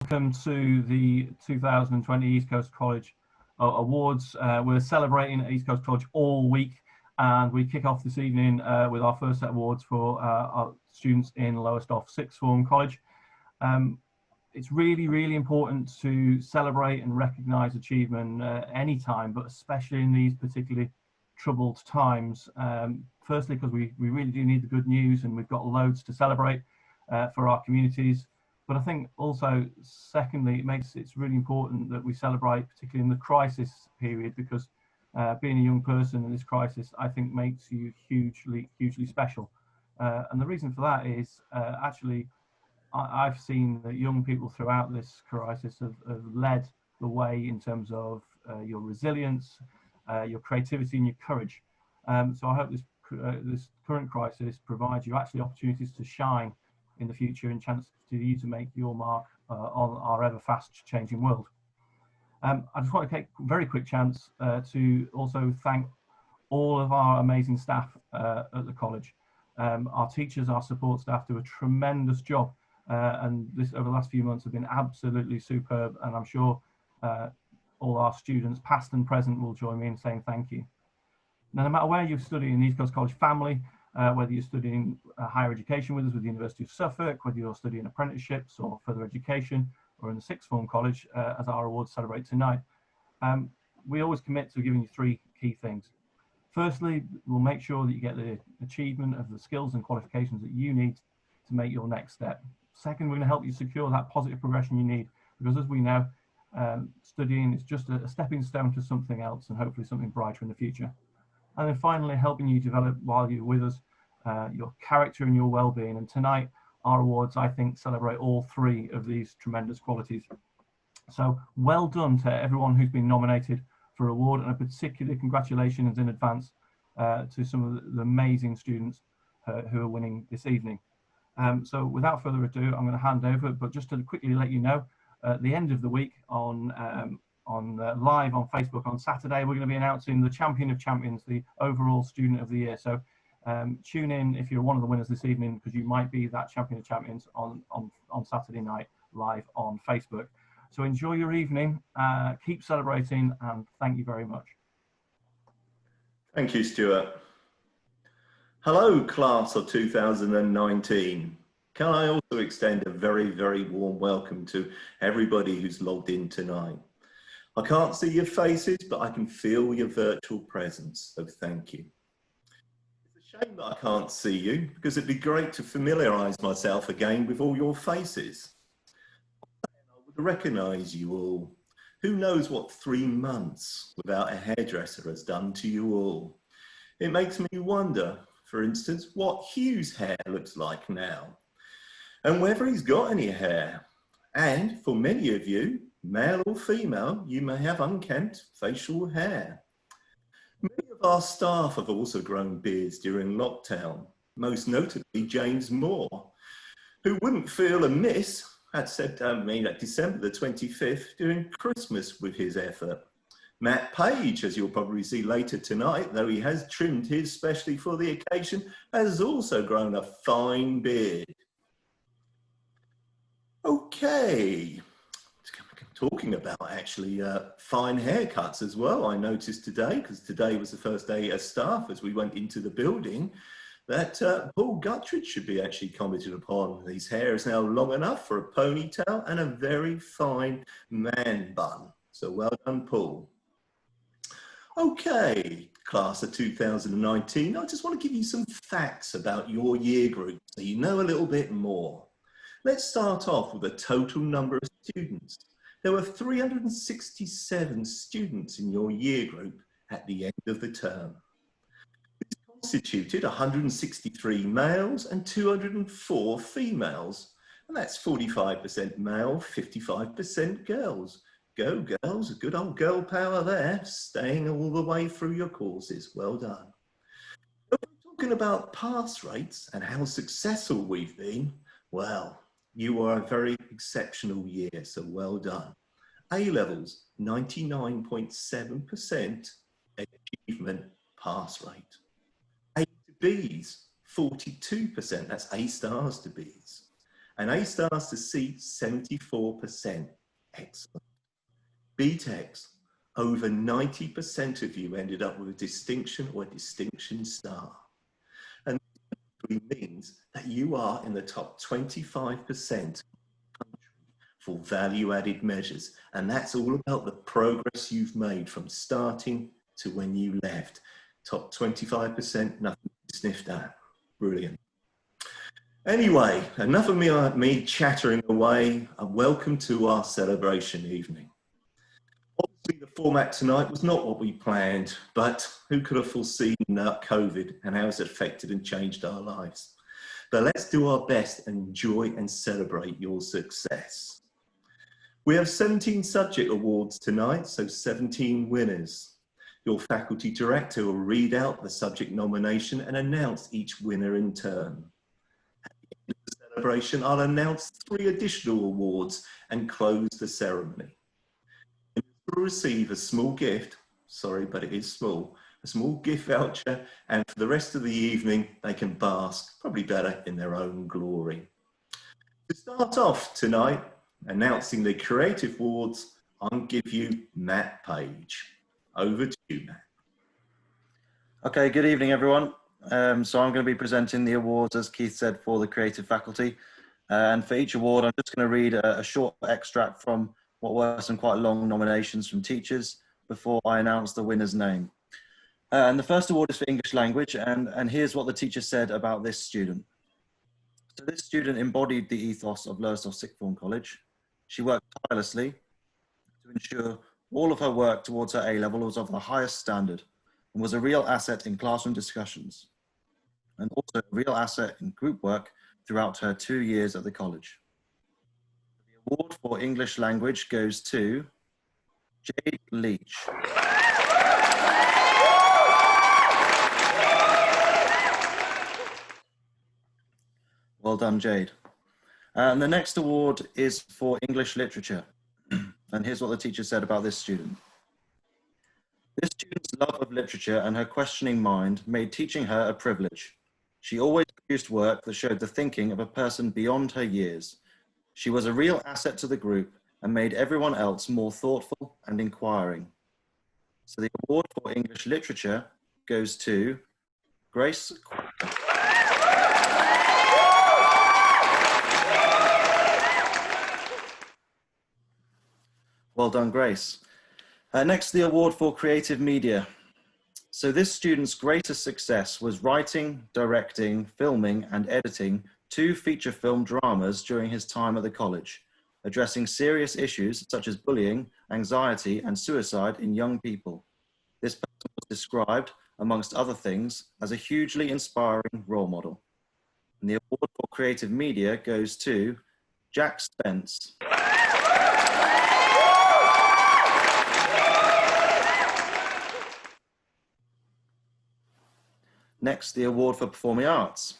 Welcome to the 2020 East Coast College Awards. We're celebrating at East Coast College all week, and we kick off this evening with our first set of awards for our students in Lowestoft Sixth Form College. It's really important to celebrate and recognise achievement any time, but especially in these particularly troubled times. Firstly, because we really do need the good news, and we've got loads to celebrate for our communities. But I think also, secondly, it's really important that we celebrate, particularly in the crisis period, because being a young person in this crisis, I think, makes you hugely special. And the reason for that is actually, I've seen that young people throughout this crisis have led the way in terms of your resilience, your creativity and your courage. So I hope this current crisis provides you actually opportunities to shine in the future and chance for you to make your mark on our ever fast changing world. I just want to take a very quick chance to also thank all of our amazing staff at the college. Our teachers, our support staff do a tremendous job, and this over the last few months have been absolutely superb, and I'm sure all our students, past and present, will join me in saying thank you. Now, no matter where you're studying in the East Coast College family, whether you're studying higher education with us with the University of Suffolk, whether you're studying apprenticeships or further education, or in the Sixth Form College, as our awards celebrate tonight, we always commit to giving you three key things. Firstly, we'll make sure that you get the achievement of the skills and qualifications that you need to make your next step. Second, we're going to help you secure that positive progression you need, because as we know, studying is just a stepping stone to something else, and hopefully something brighter in the future. And then finally, helping you develop, while you're with us, your character and your well-being. And tonight, our awards, I think, celebrate all three of these tremendous qualities. So well done to everyone who's been nominated for award, and a particular congratulations in advance to some of the amazing students who are winning this evening. So without further ado, I'm going to hand over, but just to quickly let you know, at the end of the week on live on Facebook on Saturday, we're going to be announcing the champion of champions, the overall student of the year. So tune in if you're one of the winners this evening, because you might be that champion of champions on Saturday night live on Facebook. So enjoy your evening, keep celebrating, and thank you very much. Thank you, Stuart. Hello, class of 2019. Can I also extend a very warm welcome to everybody who's logged in tonight. I can't see your faces, but I can feel your virtual presence, so thank you. It's a shame that I can't see you, because it'd be great to familiarise myself again with all your faces. I would recognise you all. Who knows what 3 months without a hairdresser has done to you all? It makes me wonder, for instance, what Hugh's hair looks like now, and whether he's got any hair. And for many of you, male or female, you may have unkempt facial hair. Many of our staff have also grown beards during lockdown, most notably James Moore, who wouldn't feel amiss at December the 25th during Christmas with his effort. Matt Page, as you'll probably see later tonight, though he has trimmed his specially for the occasion, has also grown a fine beard. Okay. Talking about actually fine haircuts as well, I noticed today, because today was the first day as staff as we went into the building, that Paul Guttridge should be actually commented upon. His hair is now long enough for a ponytail and a very fine man bun. So well done, Paul. Okay, class of 2019, I just want to give you some facts about your year group so you know a little bit more. Let's start off with the total number of students. There were 367 students in your year group at the end of the term. This constituted 163 males and 204 females, and that's 45% male, 55% girls. Go girls, good old girl power there, staying all the way through your courses. Well done. But we're talking about pass rates and how successful we've been. Well, you are a very exceptional year, so well done. A-levels, 99.7% achievement pass rate. A to Bs, 42%, that's A stars to Bs. and A stars to C, 74%. Excellent. BTECs, over 90% of you ended up with a distinction or a distinction star. And this means that you are in the top 25% for value-added measures. And that's all about the progress you've made from starting to when you left. Top 25%, nothing sniffed at. Brilliant. Anyway, enough of me chattering away, and welcome to our celebration evening. Obviously, the format tonight was not what we planned, but who could have foreseen COVID and how it's affected and changed our lives? But let's do our best and enjoy and celebrate your success. We have 17 subject awards tonight, so 17 winners. Your faculty director will read out the subject nomination and announce each winner in turn. At the end of the celebration, I'll announce 3 additional awards and close the ceremony. You will receive a small gift, sorry, but it is small, a small gift voucher, and for the rest of the evening, they can bask, probably better, in their own glory. To start off tonight, announcing the Creative Awards, I'll give you Matt Page. Over to you, Matt. Okay, good evening, everyone. So I'm going to be presenting the awards, as Keith said, for the creative faculty. And for each award, I'm just going to read a short extract from what were some quite long nominations from teachers before I announce the winner's name. And the first award is for English language, and here's what the teacher said about this student. So this student embodied the ethos of Lowestoft Sixth Form College. She worked tirelessly to ensure all of her work towards her A-level was of the highest standard and was a real asset in classroom discussions, and also a real asset in group work throughout her 2 years at the college. The award for English language goes to Jade Leach. Well done, Jade. And the next award is for English literature. And here's what the teacher said about this student. This student's love of literature and her questioning mind made teaching her a privilege. She always produced work that showed the thinking of a person beyond her years. She was a real asset to the group and made everyone else more thoughtful and inquiring. So the award for English literature goes to Grace. Well done, Grace. Next, the award for creative media. So this student's greatest success was writing, directing, filming, and editing 2 feature film dramas during his time at the college, addressing serious issues such as bullying, anxiety, and suicide in young people. This person was described, amongst other things, as a hugely inspiring role model. And the award for creative media goes to Jack Spence. Next, the award for performing arts.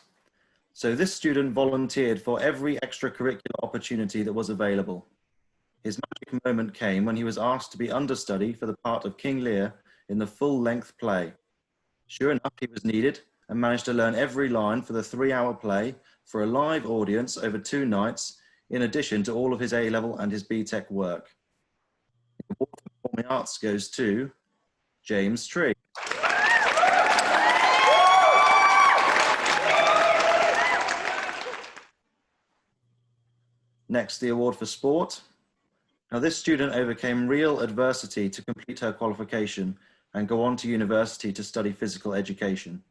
So this student volunteered for every extracurricular opportunity that was available. His magic moment came when he was asked to be understudy for the part of King Lear in the full-length play. Sure enough, he was needed and managed to learn every line for the 3-hour play for a live audience over 2 nights, in addition to all of his A-level and his BTEC work. The award for performing arts goes to James Tree. Next, the award for sport. Now, this student overcame real adversity to complete her qualification and go on to university to study physical education.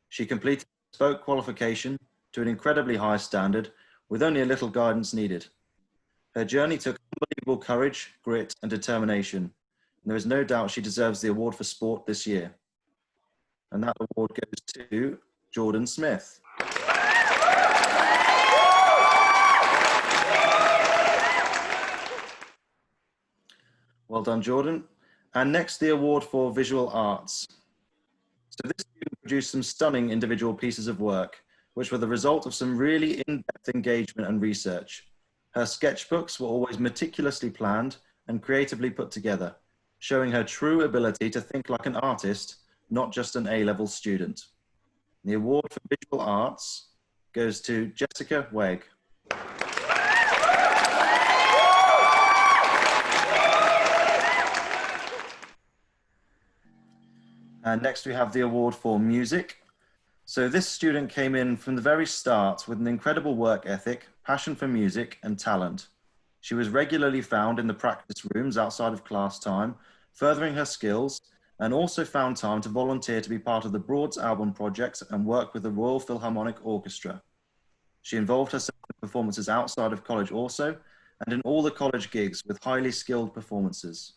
She completed a bespoke qualification to an incredibly high standard with only a little guidance needed. Her journey took unbelievable courage, grit, and determination. And there is no doubt she deserves the award for sport this year. And that award goes to Jordan Smith. Well done, Jordan. And next, the award for visual arts. So this student produced some stunning individual pieces of work, which were the result of some really in-depth engagement and research. Her sketchbooks were always meticulously planned and creatively put together, showing her true ability to think like an artist, not just an A-level student. The award for visual arts goes to Jessica Wegg. And next we have the award for music. So this student came in from the very start with an incredible work ethic, passion for music and talent. She was regularly found in the practice rooms outside of class time, furthering her skills, and also found time to volunteer to be part of the Broads album project and work with the Royal Philharmonic Orchestra. She involved herself in performances outside of college also, and in all the college gigs with highly skilled performances.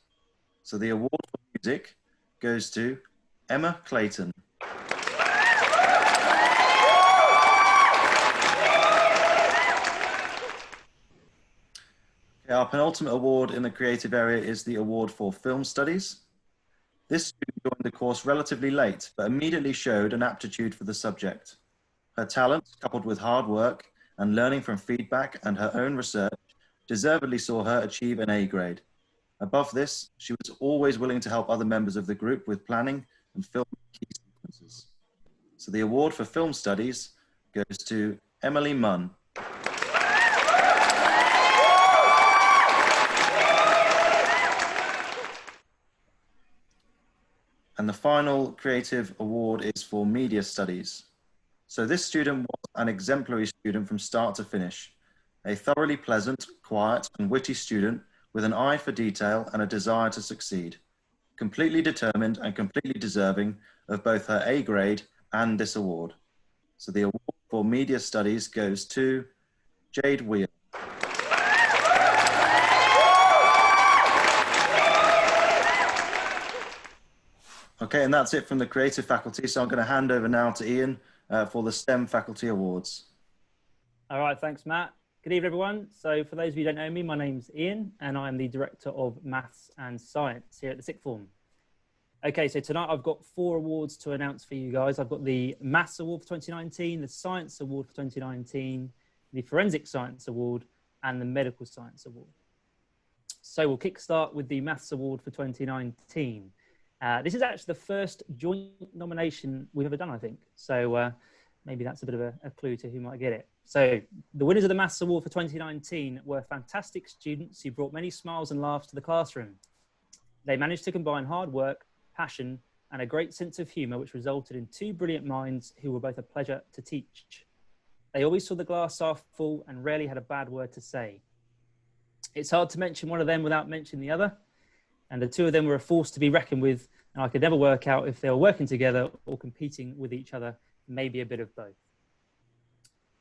So the award for music goes to Emma Clayton. Our penultimate award in the creative area is the award for film studies. This student joined the course relatively late, but immediately showed an aptitude for the subject. Her talents, coupled with hard work and learning from feedback and her own research, deservedly saw her achieve an A grade. Above this, she was always willing to help other members of the group with planning and filming key sequences. So the award for film studies goes to Emily Munn. And the final creative award is for media studies. So this student was an exemplary student from start to finish, a thoroughly pleasant, quiet and witty student with an eye for detail and a desire to succeed, completely determined and completely deserving of both her A grade and this award. So the award for media studies goes to Jade Wheel. Okay, and that's it from the creative faculty. So I'm going to hand over now to Ian for the STEM faculty awards. All right, thanks, Matt. Good evening, everyone. So for those of you who don't know me, my name's Ian, and I'm the Director of Maths and Science here at the Sixth Form. Okay, so tonight I've got 4 awards to announce for you guys. I've got the Maths Award for 2019, the Science Award for 2019, the Forensic Science Award, and the Medical Science Award. So we'll kickstart with the Maths Award for 2019. This is actually the first joint nomination we've ever done, I think. So maybe that's a bit of a clue to who might get it. So the winners of the Maths Award for 2019 were fantastic students who brought many smiles and laughs to the classroom. They managed to combine hard work, passion, and a great sense of humour, which resulted in 2 brilliant minds who were both a pleasure to teach. They always saw the glass half full and rarely had a bad word to say. It's hard to mention one of them without mentioning the other. And the 2 of them were a force to be reckoned with, and I could never work out if they were working together or competing with each other, maybe a bit of both.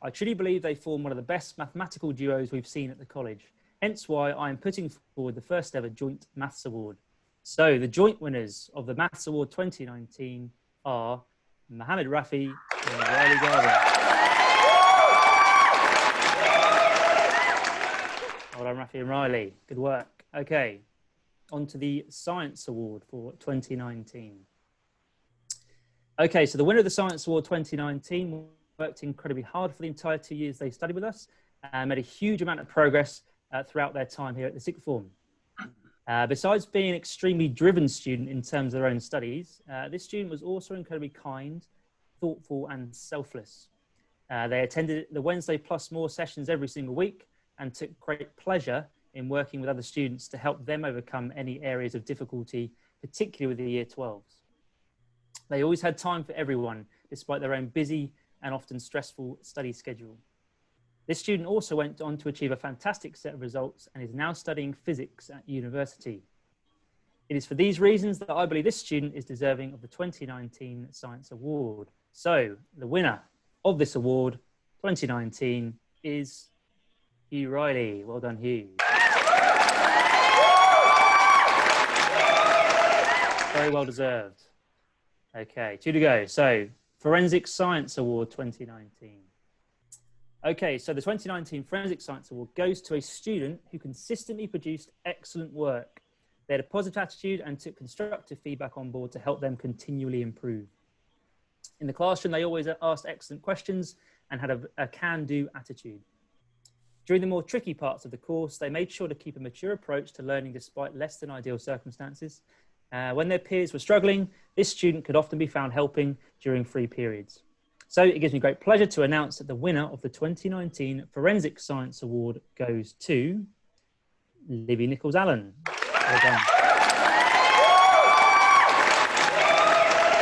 I truly believe they form one of the best mathematical duos we've seen at the college, hence why I am putting forward the first ever joint Maths Award. So the joint winners of the Maths Award 2019 are Mohammed Rafi and Riley Garvin. Well done, Rafi and Riley. Good work. Okay. On to the Science Award for 2019. Okay, so the winner of the Science Award 2019 worked incredibly hard for the entire 2 years they studied with us and made a huge amount of progress throughout their time here at the Sixth Form. Besides being an extremely driven student in terms of their own studies, this student was also incredibly kind, thoughtful and selfless. They attended the Wednesday plus more sessions every single week and took great pleasure in working with other students to help them overcome any areas of difficulty, particularly with the Year 12s. They always had time for everyone, despite their own busy and often stressful study schedule. This student also went on to achieve a fantastic set of results and is now studying physics at university. It is for these reasons that I believe this student is deserving of the 2019 Science Award. So the winner of this award 2019 is Hugh Riley. Well done, Hugh. Very well deserved. Okay, 2 to go. So, Forensic Science Award 2019. Okay, so the 2019 Forensic Science Award goes to a student who consistently produced excellent work. They had a positive attitude and took constructive feedback on board to help them continually improve. In the classroom, they always asked excellent questions and had a can-do attitude. During the more tricky parts of the course, they made sure to keep a mature approach to learning despite less than ideal circumstances. When their peers were struggling, this student could often be found helping during free periods. So it gives me great pleasure to announce that the winner of the 2019 Forensic Science Award goes to Libby Nichols-Allen. Well done.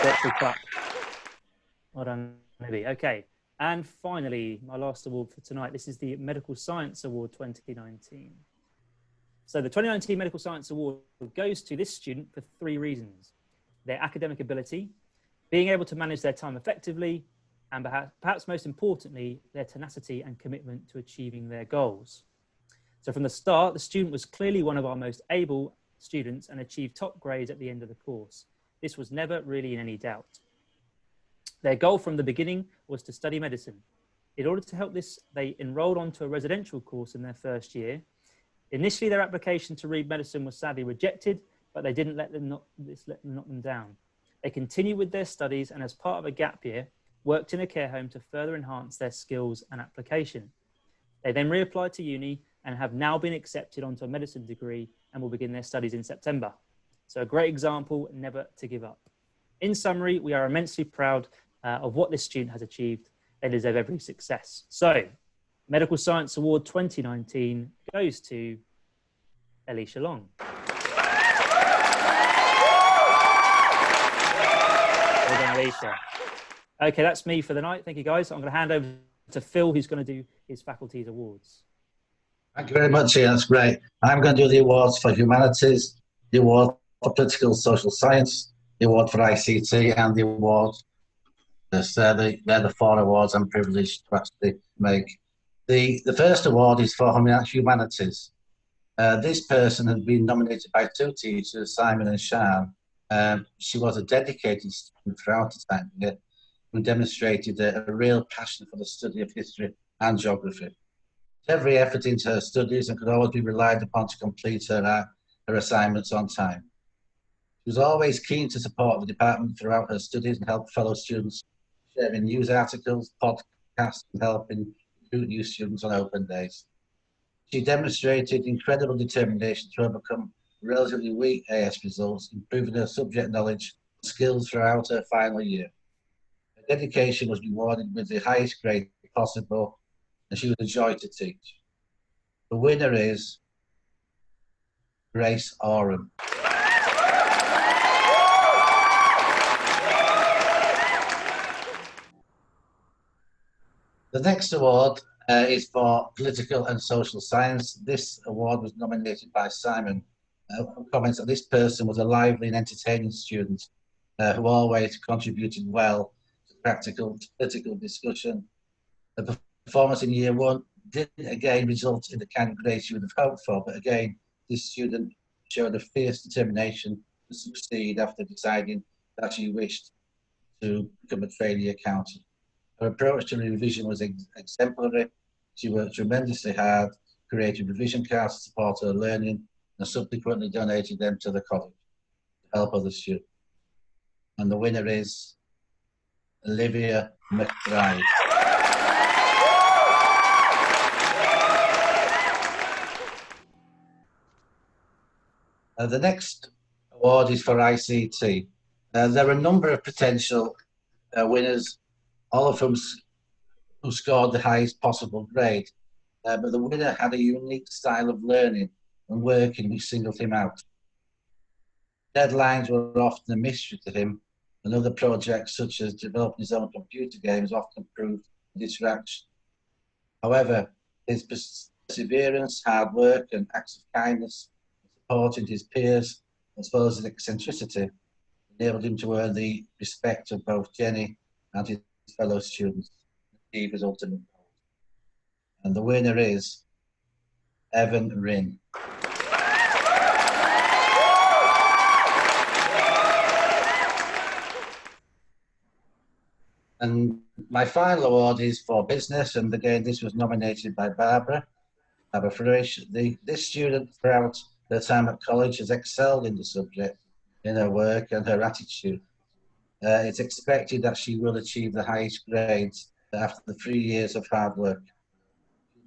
Virtual clap. Well done, Libby. Okay. And finally, my last award for tonight. This is the Medical Science Award 2019. So the 2019 Medical Science Award goes to this student for 3 reasons: their academic ability, being able to manage their time effectively, and perhaps most importantly, their tenacity and commitment to achieving their goals. So from the start, the student was clearly one of our most able students and achieved top grades at the end of the course. This was never really in any doubt. Their goal from the beginning was to study medicine. In order to help this, they enrolled onto a residential course in their first year. Initially, their application to read medicine was sadly rejected, but they didn't let them knock them down. They continued with their studies and as part of a gap year, worked in a care home to further enhance their skills and application. They then reapplied to uni and have now been accepted onto a medicine degree and will begin their studies in September. So a great example, never to give up. In summary, we are immensely proud of what this student has achieved. They deserve every success. So, Medical Science Award 2019 goes to Alicia Long. Well done, Alicia. Okay, that's me for the night. Thank you, guys. I'm going to hand over to Phil, who's going to do his faculty's awards. Thank you very much, Ian. That's great. I'm going to do the awards for humanities, the award for political social science, the award for ICT, and the award. They're the 4 awards I'm privileged to actually make. The first award is for humanities. This person has been nominated by 2 teachers, Simon and Sian. She was a dedicated student throughout the time here, who demonstrated a real passion for the study of history and geography. Every effort into her studies and could always be relied upon to complete her assignments on time. She was always keen to support the department throughout her studies and help fellow students, sharing news articles, podcasts, and helping recruit new students on open days. She demonstrated incredible determination to overcome relatively weak AS results, improving her subject knowledge and skills throughout her final year. Her dedication was rewarded with the highest grade possible, and she was a joy to teach. The winner is Grace Oram. The next award is for political and social science. This award was nominated by Simon, who comments that this person was a lively and entertaining student who always contributed well to political discussion. The performance in year 1 didn't again result in the kind of grades you would have hoped for, but again, this student showed a fierce determination to succeed after deciding that she wished to become a trainee accountant. Her approach to revision was exemplary. She worked tremendously hard, created revision cards to support her learning, and subsequently donated them to the college to help other students. And the winner is Olivia McBride. The next award is for ICT. There are a number of potential winners, all of whom who scored the highest possible grade. But the winner had a unique style of learning and working which singled him out. Deadlines were often a mystery to him, and other projects such as developing his own computer games often proved a distraction. However, his perseverance, hard work, and acts of kindness, supporting his peers, as well as his eccentricity, enabled him to earn the respect of both Jenny and his fellow students, to achieve his ultimate goal. And the winner is Evan Rin. And my final award is for business, and again, this was nominated by Barbara Frisch. This student, throughout her time at college, has excelled in the subject, in her work and her attitude. It's expected that she will achieve the highest grades after the 3 years of hard work.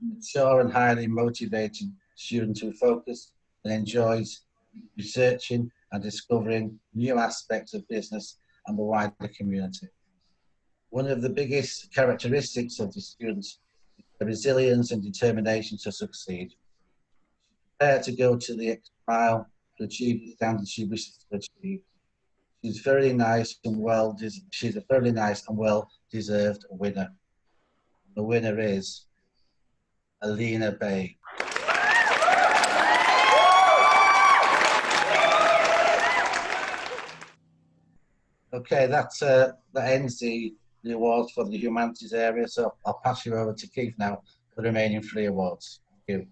Mature and highly motivated student who focuses and enjoys researching and discovering new aspects of business and the wider community. One of the biggest characteristics of the students is the resilience and determination to succeed. She's prepared to go to the extra mile to achieve the standards she wishes to achieve. She's very nice and she's a very nice and well-deserved winner. The winner is Alina Bay. Okay, that ends the awards for the humanities area. So I'll pass you over to Keith now for the remaining 3 awards. Thank you.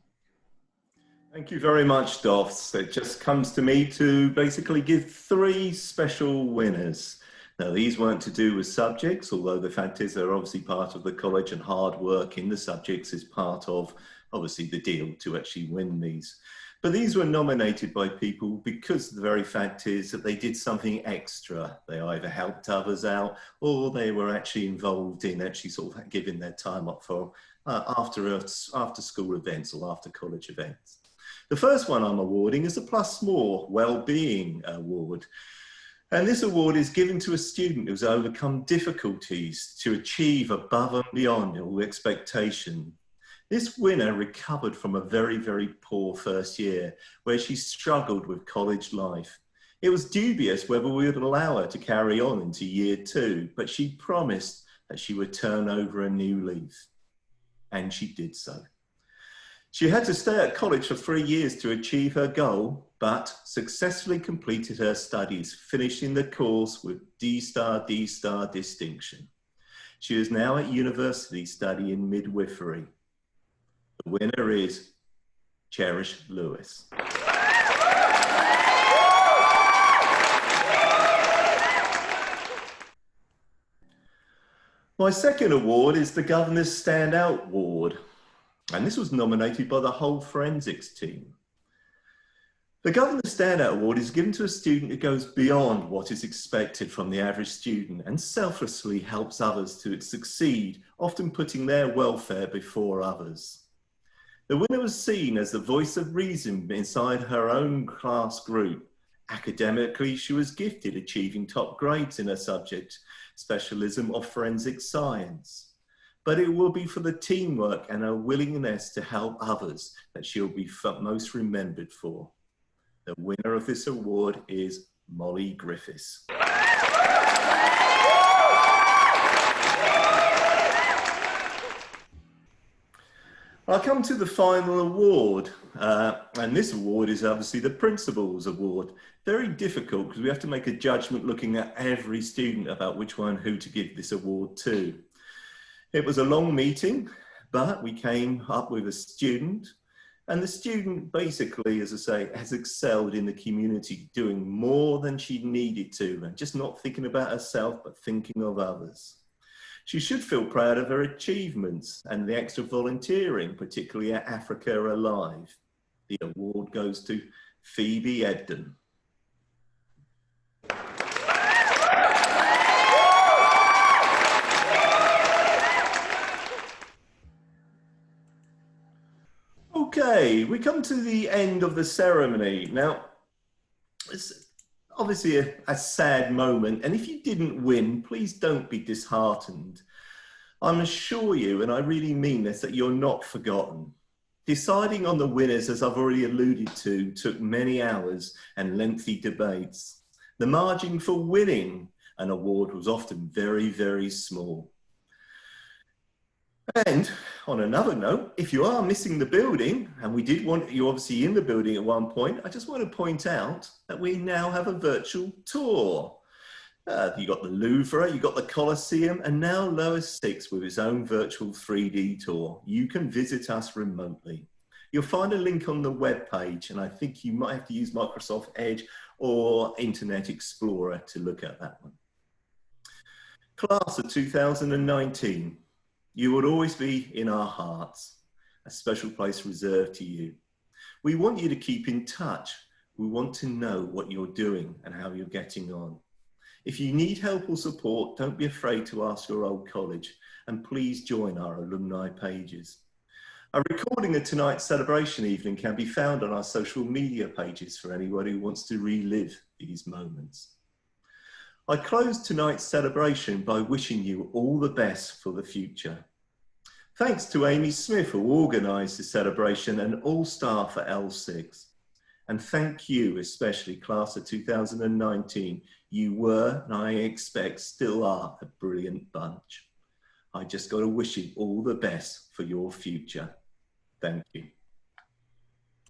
Thank you very much, Doffs. It just comes to me to basically give 3 special winners. Now, these weren't to do with subjects, although the fact is they're obviously part of the college and hard work in the subjects is part of, obviously, the deal to actually win these. But these were nominated by people because the very fact is that they did something extra. They either helped others out or they were actually involved in actually sort of giving their time up for after school events or after college events. The first one I'm awarding is the Plus More Wellbeing Award. And this award is given to a student who's overcome difficulties to achieve above and beyond all expectation. This winner recovered from a very, very poor first year where she struggled with college life. It was dubious whether we would allow her to carry on into year 2, but she promised that she would turn over a new leaf. And she did so. She had to stay at college for 3 years to achieve her goal, but successfully completed her studies, finishing the course with D-star distinction. She is now at university studying midwifery. The winner is Cherish Lewis. My second award is the Governor's Standout Award, and this was nominated by the whole forensics team. The Governor's Standout Award is given to a student who goes beyond what is expected from the average student and selflessly helps others to succeed, often putting their welfare before others. The winner was seen as the voice of reason inside her own class group. Academically, she was gifted, achieving top grades in her subject, specialism of forensic science. But it will be for the teamwork and her willingness to help others that she'll be most remembered for. The winner of this award is Molly Griffiths. I'll come to the final award, and this award is obviously the Principal's Award. Very difficult because we have to make a judgment looking at every student about which one who to give this award to. It was a long meeting, but we came up with a student, and the student basically, as I say, has excelled in the community, doing more than she needed to, and just not thinking about herself, but thinking of others. She should feel proud of her achievements and the extra volunteering, particularly at Africa Alive. The award goes to Phoebe Ebden. Okay, we come to the end of the ceremony. Now, it's obviously a sad moment, and if you didn't win, please don't be disheartened. I assure you, and I really mean this, that you're not forgotten. Deciding on the winners, as I've already alluded to, took many hours and lengthy debates. The margin for winning an award was often very, very small. And on another note, if you are missing the building, and we did want you obviously in the building at one point, I just want to point out that we now have a virtual tour. You got the Louvre, you got the Colosseum, and now Lowestoft Sixth with its own virtual 3D tour. You can visit us remotely. You'll find a link on the webpage, and I think you might have to use Microsoft Edge or Internet Explorer to look at that one. Class of 2019. You will always be in our hearts, a special place reserved to you. We want you to keep in touch. We want to know what you're doing and how you're getting on. If you need help or support, don't be afraid to ask your old college, and please join our alumni pages. A recording of tonight's celebration evening can be found on our social media pages for anybody who wants to relive these moments. I close tonight's celebration by wishing you all the best for the future. Thanks to Amy Smith, who organised the celebration, and all staff at L6. And thank you, especially class of 2019. You were, and I expect still are, a brilliant bunch. I just got to wish you all the best for your future. Thank you.